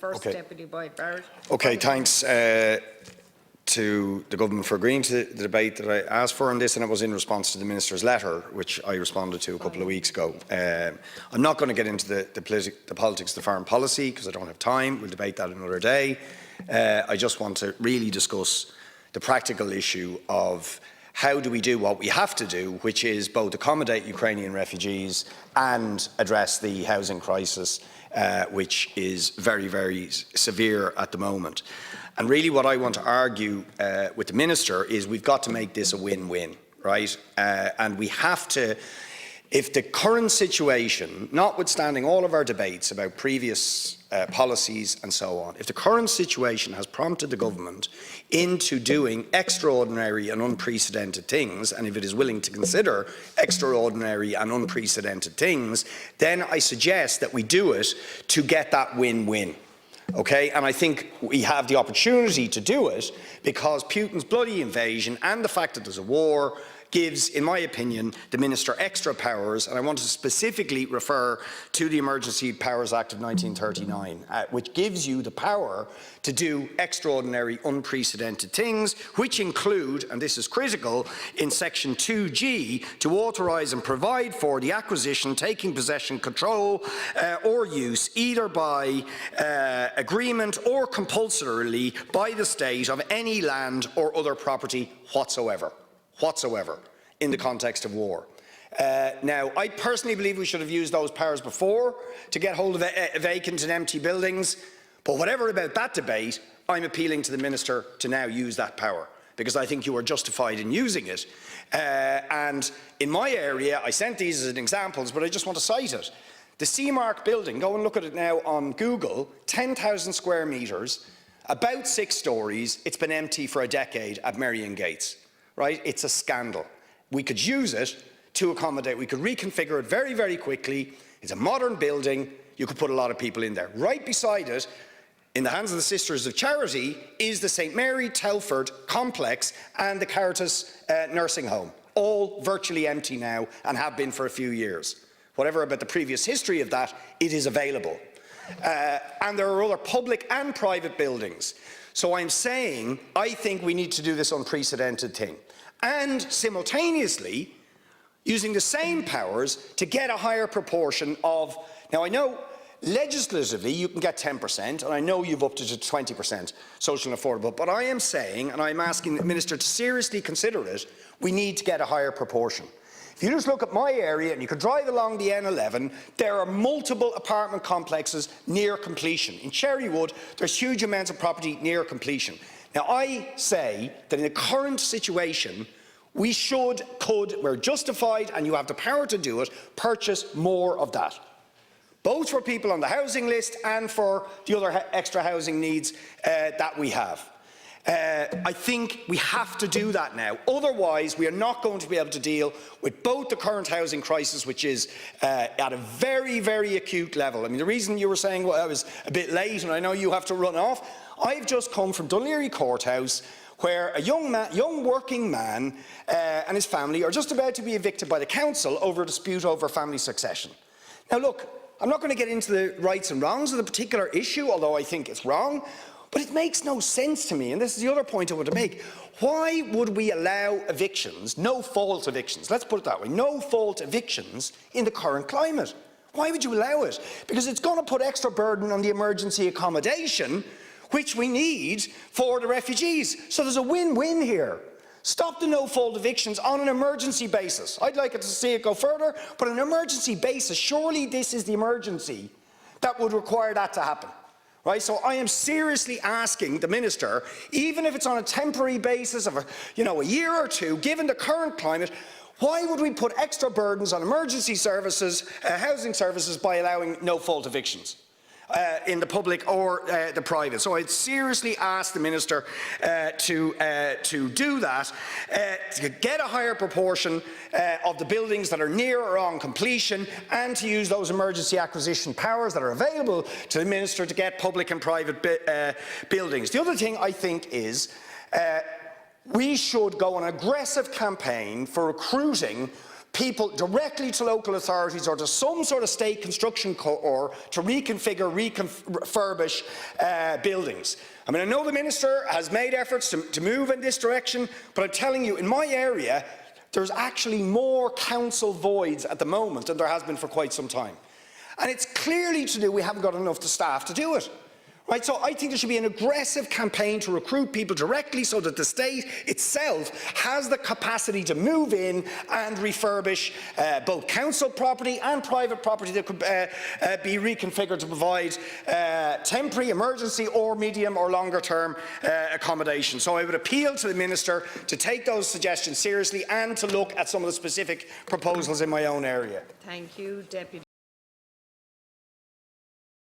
First Deputy Boyd Barrett. Okay, thanks to the Government for agreeing to the debate that I asked for on this, and it was in response to the Minister's letter, which I responded to a couple of weeks ago. I'm not going to get into the politics of the foreign policy because I don't have time. We'll debate that another day. I just want to really discuss the practical issue of how do we do what we have to do, which is both accommodate Ukrainian refugees and address the housing crisis, which is very, very severe at the moment. And really what I want to argue with the Minister is we've got to make this a win-win, right? And we have to, if the current situation, notwithstanding all of our debates about previous policies and so on, if the current situation has prompted the government into doing extraordinary and unprecedented things, and if it is willing to consider extraordinary and unprecedented things, then I suggest that we do it to get that win-win. Okay, and I think we have the opportunity to do it because Putin's bloody invasion and the fact that there's a war gives, in my opinion, the Minister extra powers, and I want to specifically refer to the Emergency Powers Act of 1939, which gives you the power to do extraordinary, unprecedented things, which include, and this is critical, in Section 2G, to authorise and provide for the acquisition, taking possession, control or use, either by agreement or compulsorily by the state of any land or other property whatsoever in the context of war. Now, I personally believe we should have used those powers before to get hold of vacant and empty buildings, but whatever about that debate, I'm appealing to the Minister to now use that power, because I think you are justified in using it. And in my area, I sent these as examples, but I just want to cite it. The Seamark building, go and look at it now on Google, 10,000 square metres, about 6 stories, it's been empty for a decade at Merrion Gates. Right? It's a scandal. We could use it to accommodate. We could reconfigure it very, very quickly. It's a modern building. You could put a lot of people in there. Right beside it, in the hands of the Sisters of Charity, is the St Mary Telford complex and the Caritas nursing home, all virtually empty now and have been for a few years. Whatever about the previous history of that, it is available. And there are other public and private buildings. So I'm saying I think we need to do this unprecedented thing. And simultaneously, using the same powers to get a higher proportion of, now I know legislatively you can get 10%, and I know you've upped it to 20% social and affordable, but I am saying, and I'm asking the Minister to seriously consider it, we need to get a higher proportion. If you just look at my area and you could drive along the N11, there are multiple apartment complexes near completion. In Cherrywood, there's huge amounts of property near completion. Now, I say that in the current situation, we we're justified, and you have the power to do it, purchase more of that, both for people on the housing list and for the other extra housing needs that we have. I think we have to do that now. Otherwise, we are not going to be able to deal with both the current housing crisis, which is at a very, very acute level. I mean, the reason you were saying, well, I was a bit late and I know you have to run off, I've just come from Dún Laoghaire Courthouse, where a young working man and his family are just about to be evicted by the council over a dispute over family succession. Now look, I'm not going to get into the rights and wrongs of the particular issue, although I think it's wrong. But it makes no sense to me, and this is the other point I want to make. Why would we allow evictions, no-fault evictions, let's put it that way, no-fault evictions in the current climate? Why would you allow it? Because it's going to put extra burden on the emergency accommodation, which we need for the refugees. So there's a win-win here. Stop the no-fault evictions on an emergency basis. I'd like to see it go further, but on an emergency basis, surely this is the emergency that would require that to happen. Right, so I am seriously asking the Minister, even if it's on a temporary basis of a year or two, given the current climate, why would we put extra burdens on emergency services, housing services, by allowing no-fault evictions in the public or the private? So I'd seriously ask the Minister to do that, to get a higher proportion of the buildings that are near or on completion, and to use those emergency acquisition powers that are available to the Minister to get public and private buildings. The other thing I think is we should go on an aggressive campaign for recruiting people directly to local authorities or to some sort of state construction corps to reconfigure, refurbish buildings. I mean, I know the Minister has made efforts to move in this direction, but I'm telling you, in my area, there's actually more council voids at the moment than there has been for quite some time. And it's clearly to do, we haven't got enough staff to do it. Right, so I think there should be an aggressive campaign to recruit people directly so that the state itself has the capacity to move in and refurbish both council property and private property that could be reconfigured to provide temporary, emergency or medium or longer term accommodation. So I would appeal to the Minister to take those suggestions seriously and to look at some of the specific proposals in my own area. Thank you, Deputy.